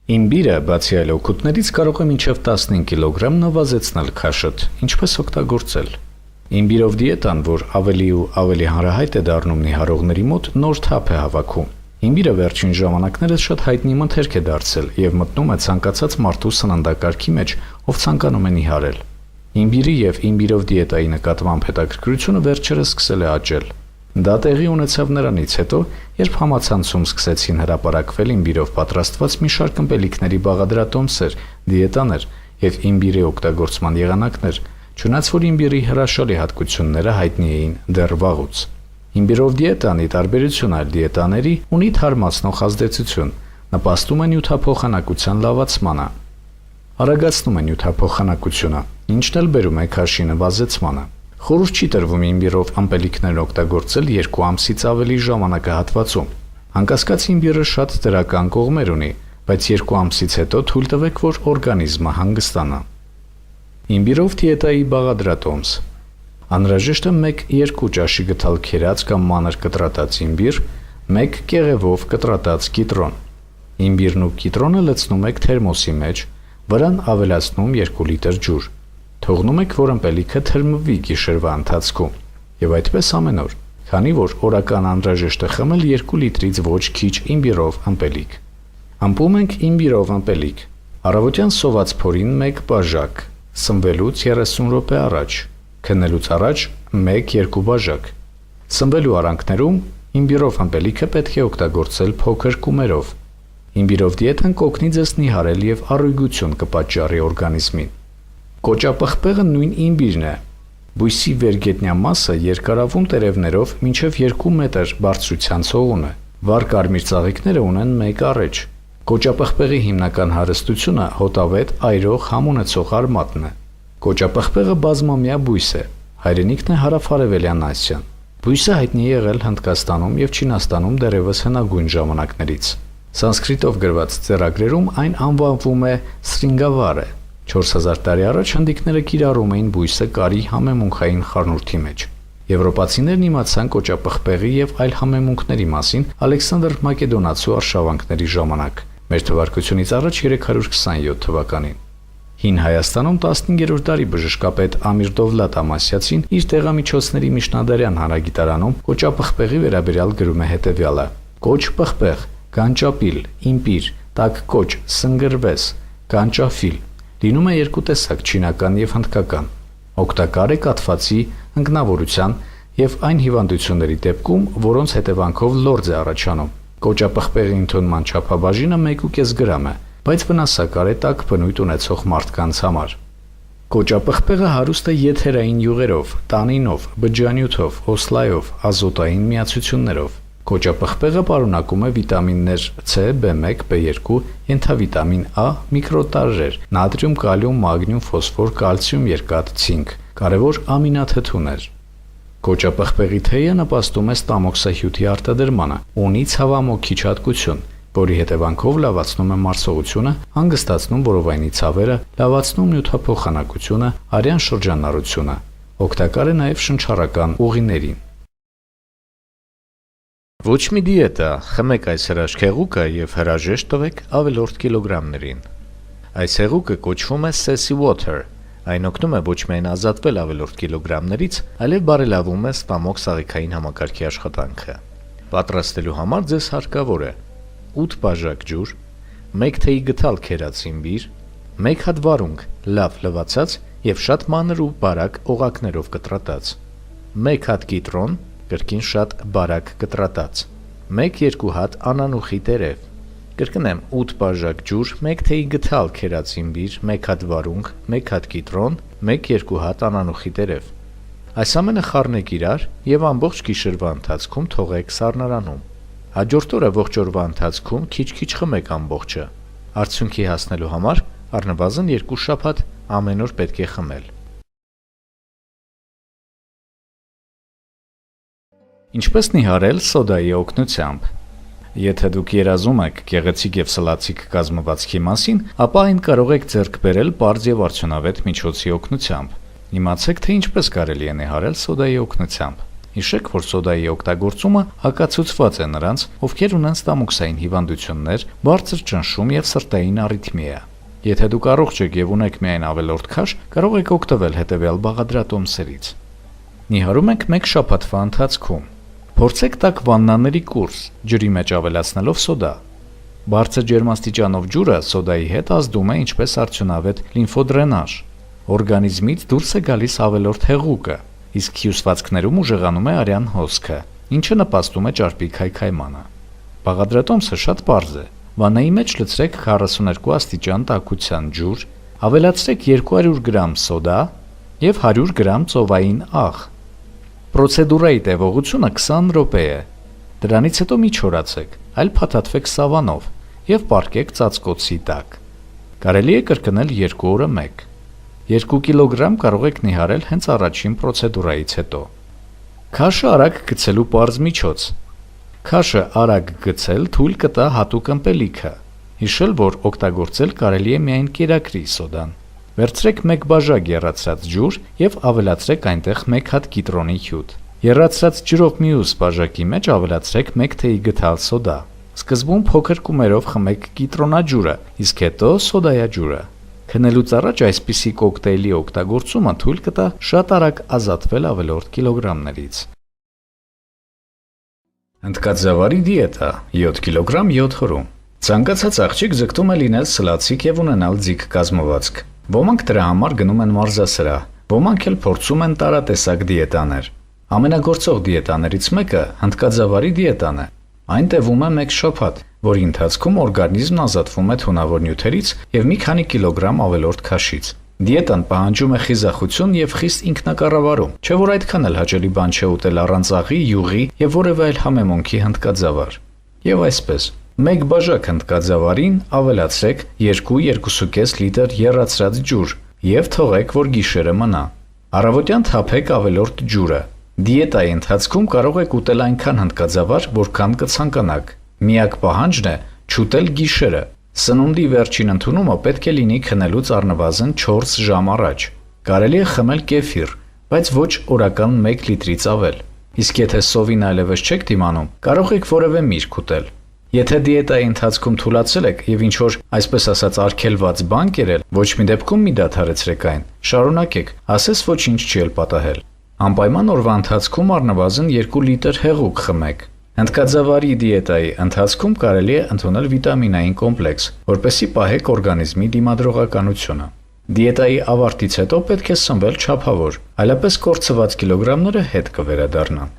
Իմբիրը բացի այլ օգուտներից կարող է մինչև 15 կիլոգրամ նվազեցնել քաշդ, ինչպես օգտագործել։ Իմբիրով դիետան, որ ավելի ու ավելի հանրահայտ է դառնում նիհարողների մոտ, նոր թափ է հավաքում։ Իմբիրը վերջին ժամանակներս շատ հայտնի մթերք է դարձել եւ մտնում է ցանկացած մարդու սննդակարգի մեջ, ով ցանկանում է նիհարել։ Իմբիրի եւ իմբիրով դիետայի նկատմամբ հետաքրքրությունը վերջերս սկսել է աճել։ Դա տեղի ունեցավ նրանից հետո, երբ համացանցում սկսեցին հրապարակվել իմբիրով պատրաստված մի շարք ըմպելիքների բաղադրատոմսեր, դիետաներ եւ իմբիրի օգտագործման եղանակներ, չնայած որ իմբիրի հրաշալի հատկությունները հայտնի էին դեռ վաղուց։ Իմբիրով դիետան, ի տարբերություն այլ դիետաների, ունի թարմացնող ազդեցություն, նպաստում է նյութափոխանակության լավացմանը, արագացնում է նյութափոխանակությունը, ինչն էլ բերում է քաշի նվազեցմանը։ Խորհուրդ չի տրվում իմբիրով ըմպելիքներ օգտագործել 2 ամսից ավելի ժամանակահատվածում։ Անկասկած իմբիրը շատ դրական կողմեր ունի, բայց 2 ամսից հետո թույլ տվեք, որ օրգանիզմը հանգստանա։ Իմբիրով դիետայի բաղադրատոմս։ Անհրաժեշտ է 1-2 ճաշի գթալ քերած կամ մանր կտրատած իմբիր, 1 կեղևով կտրատած կիտրոն։ Իմբիրն ու կիտրոնը լցնում եք թերմոսի մեջ, վրան ավելացնում 2 լիտր ջուր։ Թողնում եք, որ ըմպելիքը թրմվի գիշերվա ընթացքում, եւ այդպես ամեն օր, քանի որ օրական անհրաժեշտ է խմել 2 լիտրից ոչ քիչ իմբիրով ըմպելիք։ Ամպում ենք իմբիրով ըմպելիք։ Առավոտյան սոված փորին 1 բաժակ, սնվելուց 30 րոպե առաջ, քննելուց առաջ 1-2 բաժակ։ Սնվելու արանքներում իմբիրով ըմպելիքը պետք է օգտագործել փոքր կումերով։ Իմբիրով դիետան կօգնի ձեզ նիհարել եւ առույգություն կպատճառի օրգանիզմին։ Կոճապղպեղը նույն իմբիրն է։ Բույսի վերգետնյա մասը երկարավուն տերևներով մինչև 2 մետր բարձրության ցողուն է։ Վառ կարմիր ծաղիկները ունեն 1 առէջ։ Կոճապղպեղի հիմնական հարստությունը հոտավետ, այրող, համ ունեցող արմատն է։ Կոճապղպեղը բազմամյա բույս է։ Հայրենիքն է հարավարևելյան Ասիան։ Բույսը հայտնի է եղել Հնդկաստանում եւ Չինաստանում դեռևս հնագույն ժամանակներից։ Սանսկրիտով գրված ձեռագրերում այն անվանվում է սրինգավարը։ 4000 տարի առաջ հնդիկները կիրառում էին բույսը կարի համեմունքային խառնուրդի մեջ։ Եվրոպացիներն իմացան կոճապղպեղի եւ այլ համեմունքների մասին Ալեքսանդր Մակեդոնացու արշավանքների ժամանակ, մեր թվարկությունից առաջ 327 թվականին։ Հին Հայաստանում 15-րդ դարի բժշկապետ Ամիր Դովլատ Ամասյացին իր տեղամիջոցների Միջնադարյան հանրագիտարանում կոճապղպեղի վերաբերյալ գրում է հետևյալը. Կոճ պղպեղ, կանճապիլ, իմպիր, տաք կոճ, սնգրվես, կանճաֆիլ։ Լինում է 2 տեսակ՝ չինական եւ հնդկական։ Օգտակար է կաթվածի, ընկնավորության եւ այն հիվանդությունների դեպքում, որոնց հետևանքով լորձ է առաջանում։ Կոճապղպեղի ընդունման չափաբաժինը 1.5 գրամ է, բայց վնասակար է տաք բնույթ ունեցող մարդկանց համար։ Կոճապղպեղը հարուստ է եթերային յուղերով, տանինով, բջջանյութով, օսլայով, ազոտային միացություններով։ Կոճապղպեղը պարունակում է վիտամիններ C, B1, B2, ենթավիտամին A, միկրոտարրեր, նատրիում, կալիում, մագնիում, ֆոսֆոր, կալցիում, երկաթ, ցինկ, կարևոր ամինաթթուներ։ Կոճապղպեղի թեյը նպաստում է ստամոքսահյութի արտադրմանը, ունի ցավամոքիչ հատկություն, որի հետևանքով լավացնում է մարսողությունը, հանգստացնում որովայնի ցավերը, լավացնում նյութափոխանակությունը, արյան շրջանառությունը։ Օգտակար է նաև շնչառական ուղիներին։ Ոչ մի դիետա, խմեք այս հրաշք հեղուկը եւ հրաժեշտ տվեք ավելորդ կիլոգրամներին։ Այս հեղուկը կոչվում է Sassy Water։ Այն օգնում է ոչ միայն ազատվել ավելորդ կիլոգրամներից, այլև բարելավում է ստամոք սաղիքային համակարգի աշխատանքը։ Պատրաստելու համար ձեզ հարկավոր է 8 բաժակ ջուր, 1 թեյի գթալ քերած իմբիր, 1 հատ վարունգ, լավ լվացած եւ շատ մանր ու բարակ օղակներով կտրատած, 1 հատ կիտրոն, կրկին շատ բարակ կտրատած, 1-2 հատ անանուխի տերև, կրկնեմ 8 բաժակ ջուր, 1 թեյի գթալ քերած իմբիր, 1 հատ վարունգ, 1 հատ կիտրոն, 1-2 հատ անանուխի տերև։ Այս ամենը խառնեք իրար եւ ամբողջ գիշերվա ընթացքում թողեք սառնարանում։ Հաջորդ օրը ողջ օրվա ընթացքում քիչ-քիչ խմեք ամբողջը։ Արդյունքի հասնելու համար առնվազն 2 շաբաթ ամեն օր պետք է խմել։ Ինչպես նիհարել սոդայի օգնությամբ։ Եթե դուք երազում եք գեղեցիկ եւ սլացիկ կազմվածքի մասին, ապա այն կարող եք ձեռք բերել պարզ եւ արդյունավետ միջոցի օգնությամբ։ Իմացեք, թե ինչպես կարելի է նիհարել սոդայի օգնությամբ։ Հիշեք, որ սոդայի օգտագործումը հակացուցված է նրանց, ովքեր ունեն ստամոքսային հիվանդություններ, բարձր ճնշում եւ սրտային արիթմիա։ Եթե դուք առողջ եք եւ ունեք միայն ավելորդ քաշ, կարող եք օգտվել հետեւյալ բաղադրատոմսերից։ Նիհարում ենք 1 շաբաթվա ընթացքում։ Փորձեք տաք վաննաների կուրս, ջրի մեջ ավելացնելով սոդա։ Բարձր ջերմաստիճանով ջուրը սոդայի հետ ազդում է ինչպես արդյունավետ լիմֆոդրենաժ։ Օրգանիզմից դուրս է գալիս ավելորդ հեղուկը, իսկ հյուսվածքներում ուժեղանում է արյան հոսքը, ինչը նպաստում է ճարպի քայքայմանը։ Բաղադրատոմսը շատ պարզ է։ Վաննայի մեջ լցրեք 42 աստիճան տաքության ջուր, ավելացրեք 200 գրամ սոդա եւ 100 գրամ ծովային աղ։ Պրոցեդուրայի տևողությունը 20 րոպե է։ Դրանից հետո մի չորացեք, այլ փաթաթվեք սավանով եւ պառկեք ծածկոցի տակ։ Կարելի է կրկնել 2 օրը 1։ 2 կիլոգրամ կարող եք նիհարել հենց առաջին պրոցեդուրայից հետո։ Քաշը արագ գցելու պարզ միջոց։ Քաշը արագ գցել թույլ կտա հատուկ ըմպելիքը։ Հիշել, որ օգտագործել կարելի է միայն կերակրի սոդան։ Վերցրեք 1 բաժակ եռացրած ջուր եւ ավելացրեք այնտեղ 1 հատ կիտրոնի հյութ։ Եռացրած ջրով մյուս բաժակի մեջ ավելացրեք 1 թեյի գդալ սոդա։ Սկզբում փոքր կումերով խմեք կիտրոնաջուրը, իսկ հետո սոդայաջուրը։ Քնելուց առաջ այսպիսի կոկտեյլի օգտագործումը թույլ կտա շատ արագ ազատվել ավելորդ կիլոգրամներից։ Հնդկածավալի դիետա 7 կիլոգրամ 7 հրում։ Ցանկացած աղջիկ ձգտում է լինել սլացիկ եւ ունենալ ձիգ կազմվածք։ Ոմանք դրա համար գնում են մարզասրահ, ոմանք էլ փորձում են տարատեսակ դիետաներ։ Ամենագործող դիետաներից մեկը հնդկածավալի դիետան է։ Այն տևում է 1 շաբաթ, որի ընթացքում օրգանիզմն ազատվում է թունավոր նյութերից եւ մի քանի կիլոգրամ ավելորդ քաշից։ Դիետան պահանջում է խիզախություն եւ խիստ ինքնակառավարում, չէ՞ որ այդքան էլ հաճելի բան չէ ուտել առանց աղի, յուղի եւ որևէ այլ համեմունքի հնդկածավալ։ Եվ այսպես, 1 բաժակ հնդկածավալին ավելացրեք 2-2.5 լիտր եռացրած ջուր եւ թողեք, որ գիշերը մնա։ Առավոտյան թափեք ավելորդ ջուրը։ Դիետայի ընթացքում կարող եք ուտել այնքան հնդկածավալ, որքան կցանկանաք։ Միակ պահանջն է չուտել գիշերը։ Սնունդի վերջին ընդունումը պետք է լինի քնելուց առնվազն 4 ժամ առաջ։ Կարելի է խմել կեֆիր, բայց ոչ օրական 1 լիտրից ավել։ Իսկ եթե սովին այլևս չեք դիմանում, կարող եք որևէ միրգ ուտել։ Եթե դիետայի ընթացքում թուլացել եք եւ ինչ-որ, այսպես ասած, արգելված բան կերել, ոչ մի դեպքում մի դադարեցրեք այն։ Շարունակեք, ասես ոչինչ չի էլ պատահել։ Անպայման օրվա ընթացքում առնվազն 2 լիտր հեղուկ խմեք։ Հնդկածավալի դիետայի ընթացքում կարելի է ընդունել վիտամինային կոմպլեքս, որպեսզի պահեք օրգանիզմի դիմադրողականությունը։ Դիետայի ավարտից հետո պետք է սնվել չափավոր, այլապես կորցված կիլոգրամները հետ կվերադառնան։